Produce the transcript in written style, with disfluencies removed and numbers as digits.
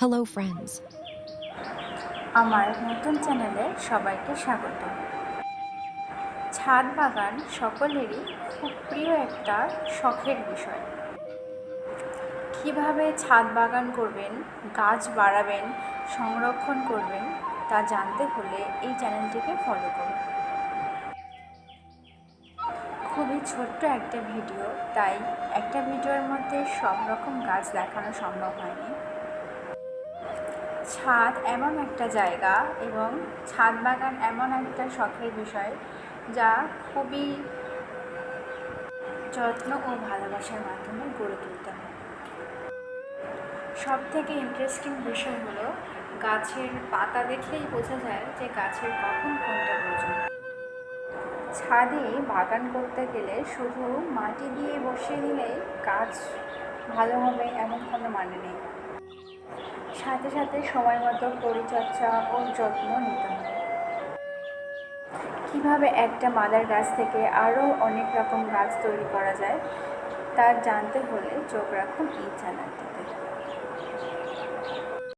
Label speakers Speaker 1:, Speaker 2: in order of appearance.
Speaker 1: Hello, friends.
Speaker 2: আমার নতুন চ্যানেলে সবাইকে স্বাগত। ছাদ বাগান সকলেরই খুব প্রিয় একটা শখের বিষয়। কিভাবে ছাদ বাগান করবেন, গাছ বাড়াবেন, সংরক্ষণ করবেন তা জানতে হলে এই চ্যানেলটিকে ফলো করুন। খুবই ছোট্ট একটা ভিডিও, তাই একটা ভিডিওর মধ্যে সব রকম গাছ দেখানো সম্ভব হয়নি। ছাদ এমন একটা জায়গা এবং ছাদ বাগান এমন একটা শখের বিষয় যা খুবই যত্ন ও ভালোবাসার মাধ্যমে গড়ে তুলতে হয়। সব থেকে ইন্টারেস্টিং বিষয় হলো গাছের পাতা দেখলেই বোঝা যায় যে গাছের কখন কোনটা প্রয়োজন। ছাদে বাগান করতে গেলে শুধু মাটি দিয়ে বসিয়ে দিলেই গাছ ভালো হবে এমন কোনো মানে নেই। সাথে সাথে সময় মতো পরিচর্যা ও যত্ন নিতে হবে। কীভাবে একটা মাদার গাছ থেকে আরও অনেক রকম গাছ তৈরি করা যায় তা জানতে হলে চোখ রাখুন এই চ্যানেলটিতে।